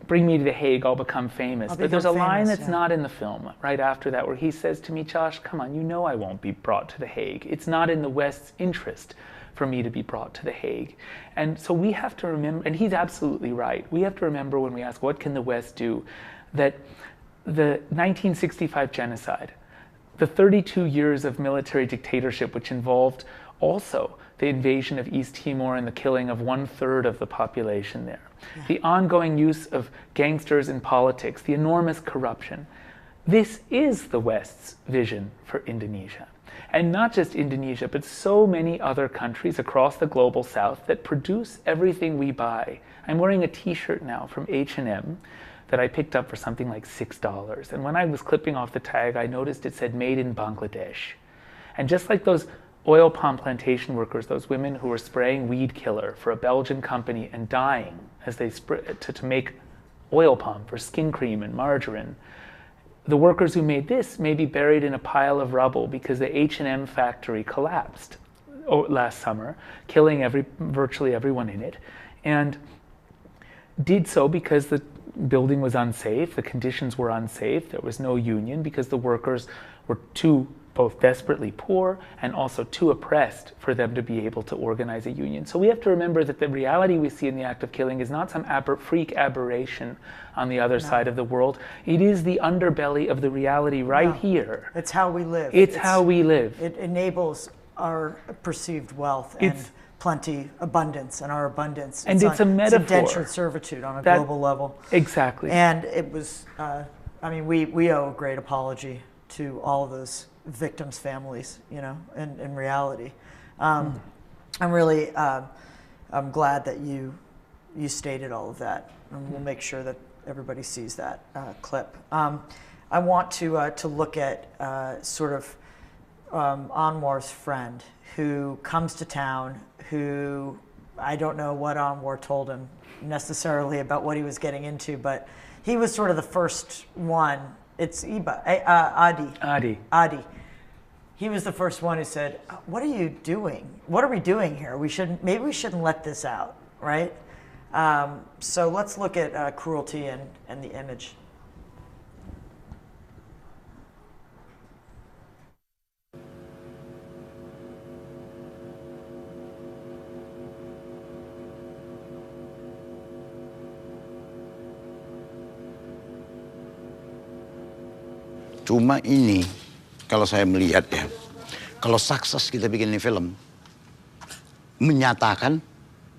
bring me to The Hague, I'll become famous. But there's a line that's not in the film right after that where he says to me, Josh, come on, you know I won't be brought to The Hague. It's not in the West's interest for me to be brought to The Hague. And so we have to remember, and he's absolutely right, we have to remember when we ask what can the West do, that the 1965 genocide, the 32 years of military dictatorship, which involved also the invasion of East Timor and the killing of 1/3 of the population there, the ongoing use of gangsters in politics, the enormous corruption. This is the West's vision for Indonesia. And not just Indonesia, but so many other countries across the global south that produce everything we buy. I'm wearing a t-shirt now from H&M that I picked up for something like $6. And when I was clipping off the tag, I noticed it said made in Bangladesh. And just like those oil palm plantation workers, those women who were spraying weed killer for a Belgian company and dying as they to make oil palm for skin cream and margarine, the workers who made this may be buried in a pile of rubble because the H&M factory collapsed last summer, killing virtually everyone in it, and did so because the building was unsafe, the conditions were unsafe, there was no union because the workers were both desperately poor and also too oppressed for them to be able to organize a union. So we have to remember that the reality we see in the act of killing is not some freak aberration on the other side of the world. It is the underbelly of the reality right here. It's how we live. It's how we live. It enables our perceived wealth and plenty, abundance, and our abundance. And it's a metaphor. It's indentured servitude on a global level. Exactly. And it was, I mean, we owe a great apology to all of those victims' families, you know, in reality. I'm really, I'm glad that you stated all of that, and we'll make sure that everybody sees that clip. I want to look at sort of Anwar's friend who comes to town, who I don't know what Anwar told him necessarily about what he was getting into, but he was sort of the first one. It's Adi. He was the first one who said, "What are you doing? What are we doing here? Maybe we shouldn't let this out, right?" So let's look at cruelty and the image. Cuma ini, kalau saya melihat ya, kalau sukses kita bikin ini film, menyatakan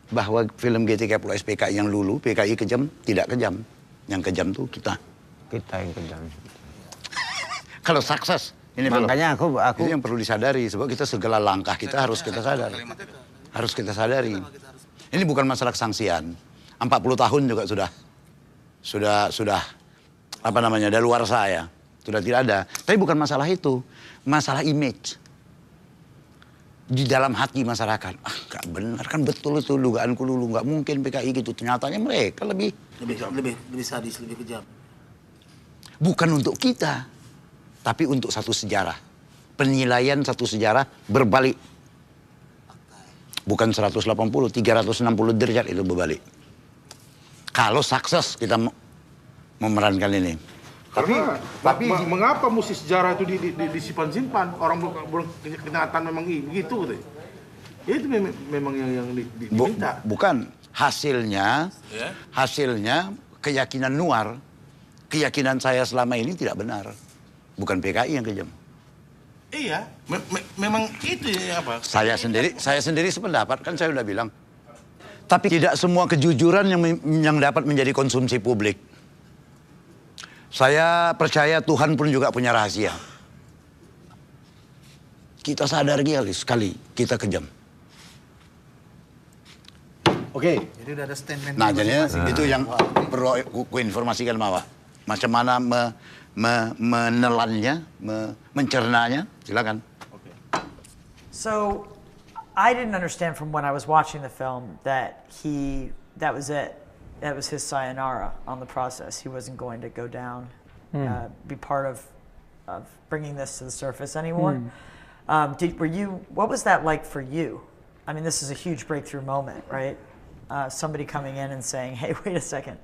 bahwa film G30 PKI yang lulu, PKI kejam, tidak kejam. Yang kejam tuh kita. Kita yang kejam. Kalau sukses, ini makanya aku itu yang perlu disadari, sebab kita segala langkah kita harus kita sadari. Harus kita sadari. Ini bukan masalah kesangsian. 40 tahun juga sudah apa namanya, daluarsa ya. Sudah tidak ada. Tapi bukan masalah itu. Masalah image. Di dalam hati masyarakat. Ah, nggak benar, kan betul itu dugaanku dulu. Nggak mungkin PKI gitu. Ternyatanya mereka lebih sadis, lebih kejam. Bukan untuk kita, tapi untuk satu sejarah. Penilaian satu sejarah berbalik. Bukan 180, 360 derajat itu berbalik. Kalau sukses kita memerankan ini. Tapi mengapa mesti sejarah itu disimpan-simpan? Orang belum kenyataan memang gitu. Itu memang yang diminta. Bukan. Hasilnya keyakinan Nuar, keyakinan saya selama ini tidak benar. Bukan PKI yang kejam. Iya, memang itu ya apa? Saya sendiri sependapat, kan saya udah bilang. Tapi tidak semua kejujuran yang dapat menjadi konsumsi publik. Saya percaya Tuhan pun juga punya rahasia. Kita sadar sekali kita kejam. Oke. Jadi udah ada statement. Nah, jadinya itu yang perlu ku informasikan Mawa. Macam mana menelannya, mencernanya, silakan. So, I didn't understand from when I was watching the film that that was it. That was his sayonara on the process. He wasn't going to go down, be part of bringing this to the surface anymore. What was that like for you? I mean, this is a huge breakthrough moment, right? Somebody coming in and saying, hey, wait a second.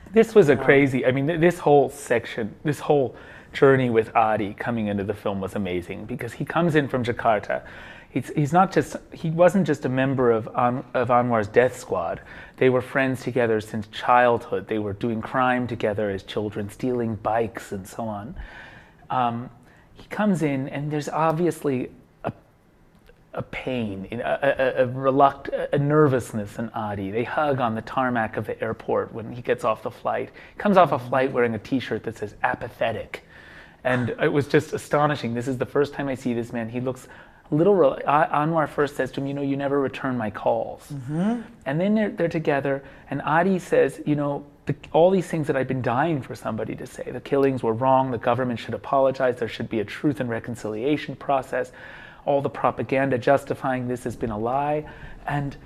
This was crazy, I mean, this whole section, this whole journey with Adi coming into the film was amazing because he comes in from Jakarta. He wasn't just a member of Anwar's death squad. They were friends together since childhood. They were doing crime together as children, stealing bikes and so on. He comes in and there's obviously a pain, a nervousness in Adi. They hug on the tarmac of the airport when he gets off the flight. He comes off a flight wearing a t-shirt that says apathetic. And it was just astonishing. This is the first time I see this man. He looks Anwar first says to him, you never return my calls. And then they're together, and Adi says, all these things that I've been dying for somebody to say. The killings were wrong, the government should apologize, there should be a truth and reconciliation process. All the propaganda justifying this has been a lie. And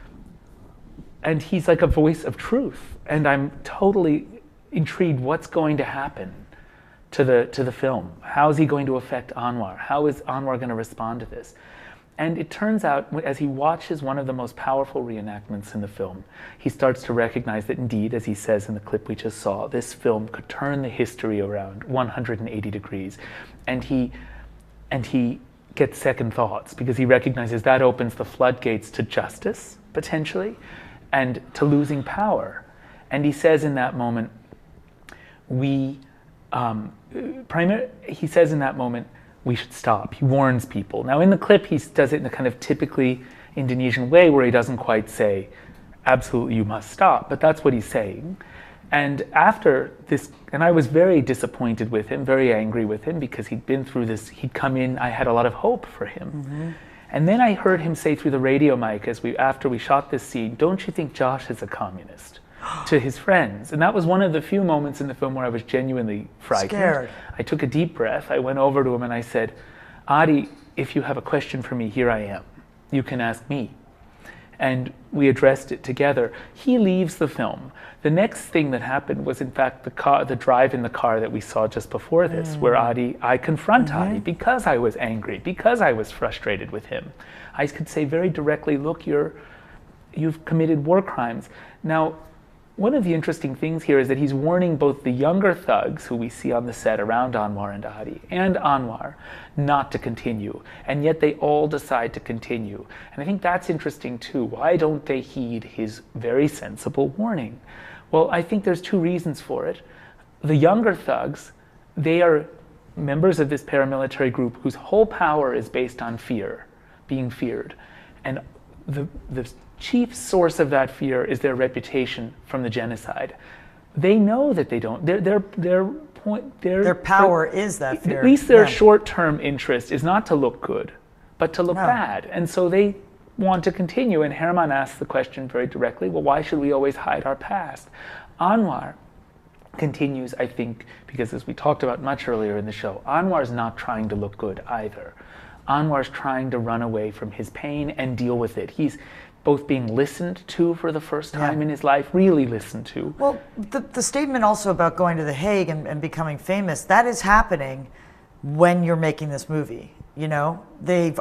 he's like a voice of truth. And I'm totally intrigued what's going to happen to the film. How is he going to affect Anwar? How is Anwar going to respond to this? And it turns out, as he watches one of the most powerful reenactments in the film, he starts to recognize that indeed, as he says in the clip we just saw, this film could turn the history around 180 degrees. And he gets second thoughts because he recognizes that opens the floodgates to justice, potentially, and to losing power. And he says in that moment, we should stop. He warns people. Now in the clip, he does it in a kind of typically Indonesian way where he doesn't quite say, absolutely, you must stop, but that's what he's saying. And after this, and I was very disappointed with him, very angry with him because he'd been through this, he'd come in, I had a lot of hope for him. And then I heard him say through the radio mic after we shot this scene, don't you think Josh is a communist? To his friends. And that was one of the few moments in the film where I was genuinely frightened. Scared. I took a deep breath. I went over to him and I said, Adi, if you have a question for me, here I am. You can ask me. And we addressed it together. He leaves the film. The next thing that happened was, in fact, the drive in the car that we saw just before this, where I confront Adi because I was angry, because I was frustrated with him. I could say very directly, look, you've committed war crimes. Now, one of the interesting things here is that he's warning both the younger thugs who we see on the set around Anwar and Adi and Anwar not to continue, and yet they all decide to continue. And I think that's interesting too. Why don't they heed his very sensible warning? Well, I think there's two reasons for it. The younger thugs, they are members of this paramilitary group whose whole power is based on fear, being feared. And the chief source of that fear is their reputation from the genocide. They know that they don't. Their power is that fear. At least their short-term interest is not to look good, but to look bad. And so they want to continue. And Herman asks the question very directly, well, why should we always hide our past? Anwar continues, I think, because as we talked about much earlier in the show, Anwar's not trying to look good either. Anwar's trying to run away from his pain and deal with it. He's both being listened to for the first time in his life, really listened to. Well, the statement also about going to The Hague and becoming famous, that is happening when you're making this movie. You know, they're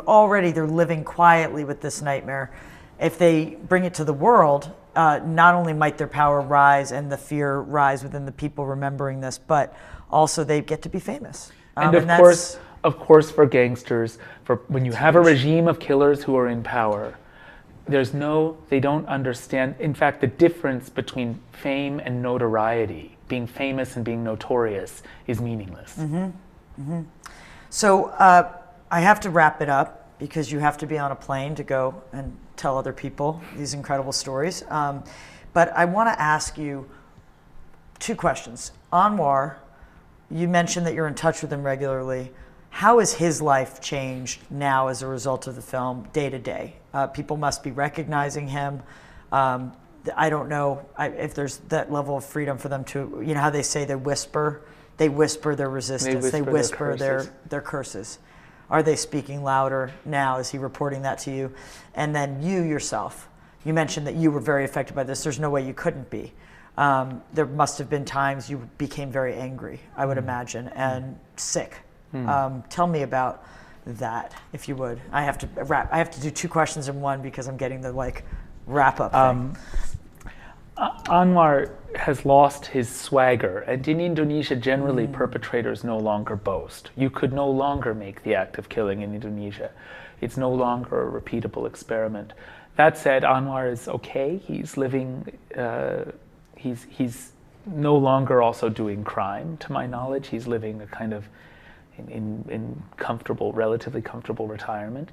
living quietly with this nightmare. If they bring it to the world, not only might their power rise and the fear rise within the people remembering this, but also they get to be famous. And of course, for gangsters, when you have a regime of killers who are in power, they don't understand, in fact, the difference between fame and notoriety, being famous and being notorious, is meaningless. So I have to wrap it up because you have to be on a plane to go and tell other people these incredible stories. But I want to ask you 2 questions. Anwar, you mentioned that you're in touch with him regularly. How has his life changed now as a result of the film, day to day? People must be recognizing him. I don't know if there's that level of freedom for them to, you know how they say they whisper their resistance, they whisper their curses. Are they speaking louder now? Is he reporting that to you? And then you yourself, you mentioned that you were very affected by this. There's no way you couldn't be. There must have been times you became very angry, I would imagine, and sick. Tell me about that, if you would. I have to do 2 questions in one because I'm getting the wrap up thing. Anwar has lost his swagger, and in Indonesia generally perpetrators no longer boast. You could no longer make the act of killing in Indonesia. It's no longer a repeatable experiment. That said, Anwar is okay. He's living, he's no longer also doing crime, to my knowledge. He's living a kind of in comfortable, relatively comfortable retirement.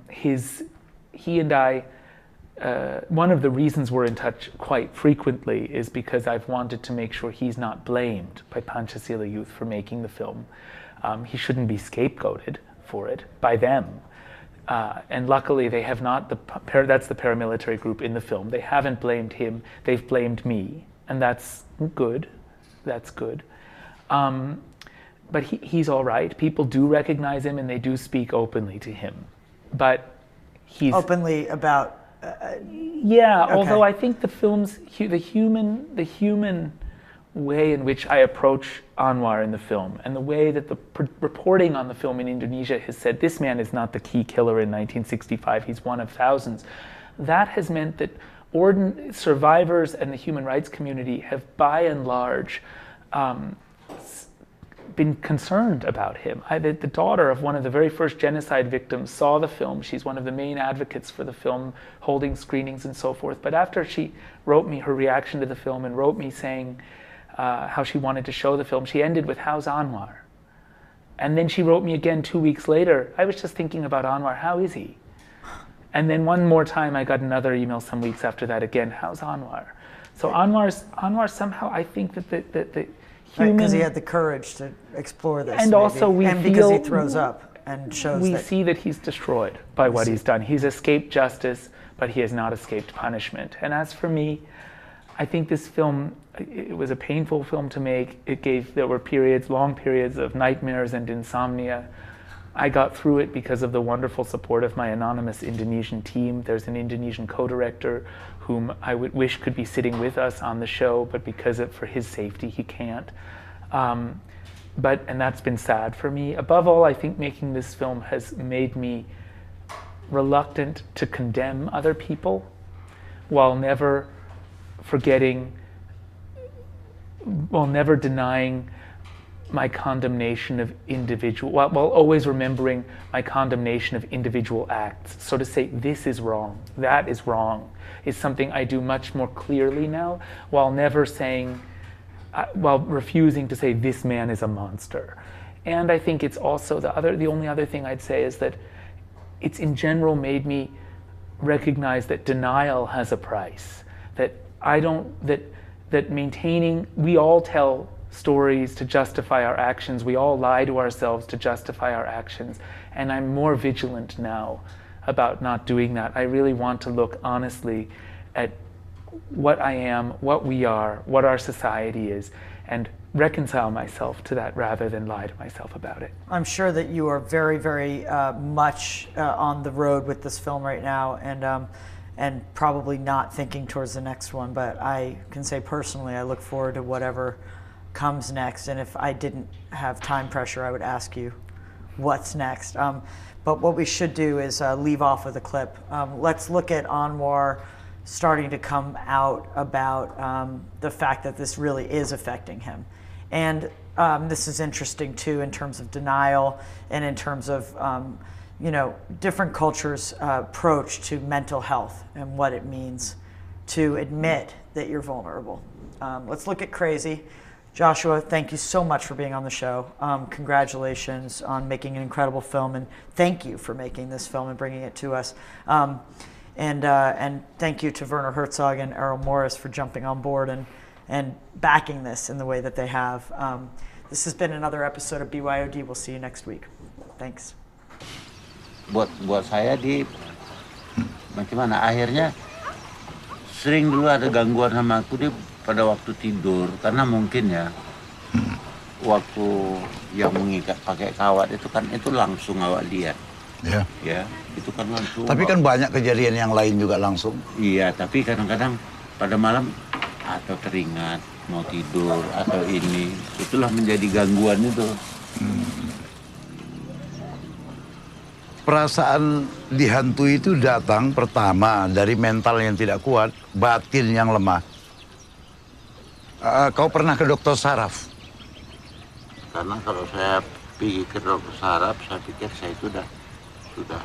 He and I, one of the reasons we're in touch quite frequently is because I've wanted to make sure he's not blamed by Pancasila Youth for making the film. He shouldn't be scapegoated for it by them. And luckily they have not, that's the paramilitary group in the film. They haven't blamed him, they've blamed me. And that's good, that's good. But he's all right. People do recognize him and they do speak openly to him. But he's... Openly about... yeah, okay. Although I think the film's, the human way in which I approach Anwar in the film and the way that the reporting on the film in Indonesia has said, this man is not the key killer in 1965, he's one of thousands. That has meant that survivors and the human rights community have by and large been concerned about him. The daughter of one of the very first genocide victims saw the film. She's one of the main advocates for the film, holding screenings and so forth. But after she wrote me her reaction to the film and wrote me saying how she wanted to show the film, she ended with, "How's Anwar?" And then she wrote me again 2 weeks later, "I was just thinking about Anwar, how is he?" And then one more time I got another email some weeks after that again, "How's Anwar?" So Anwar somehow, I think that the human... Because he had the courage to explore this. And maybe. Also because he throws up and shows we see that he's destroyed by what he's done. He's escaped justice, but he has not escaped punishment. And as for me, I think this film, it was a painful film to make. There were long periods of nightmares and insomnia. I got through it because of the wonderful support of my anonymous Indonesian team. There's an Indonesian co-director whom I would wish could be sitting with us on the show, but for his safety, he can't. And that's been sad for me. Above all, I think making this film has made me reluctant to condemn other people while never denying my condemnation of while always remembering my condemnation of individual acts. So to say, this is wrong, that is wrong, is something I do much more clearly now, while refusing to say this man is a monster. And I think it's also the only other thing I'd say is that it's in general made me recognize that denial has a price. That maintaining, we all tell stories to justify our actions. We all lie to ourselves to justify our actions. And I'm more vigilant now about not doing that. I really want to look honestly at what I am, what we are, what our society is, and reconcile myself to that rather than lie to myself about it. I'm sure that you are very, very much on the road with this film right now, and probably not thinking towards the next one, but I can say personally I look forward to whatever comes next, and if I didn't have time pressure I would ask you what's next. But what we should do is leave off with a clip. Let's look at Anwar starting to come out about the fact that this really is affecting him. And this is interesting too in terms of denial and in terms of different cultures' approach to mental health and what it means to admit that you're vulnerable. Let's look at Crazy. Joshua, thank you so much for being on the show. Congratulations on making an incredible film, and thank you for making this film and bringing it to us. And thank you to Werner Herzog and Errol Morris for jumping on board and backing this in the way that they have. This has been another episode of BYOD. We'll see you next week. Thanks. Buat saya bagaimana akhirnya sering dulu ada gangguan sama aku pada waktu tidur, karena mungkin ya waktu yang mengikat pakai kawat itu kan itu langsung awak lihat. Ya, itu kan langsung. Tapi kan banyak kejadian yang lain juga langsung. Iya, tapi kadang-kadang pada malam atau teringat mau tidur atau ini, itulah menjadi gangguan itu. Perasaan dihantui itu datang pertama dari mental yang tidak kuat, batin yang lemah. Kau pernah ke dokter saraf? Karena kalau saya pergi ke dokter saraf, saya pikir saya itu sudah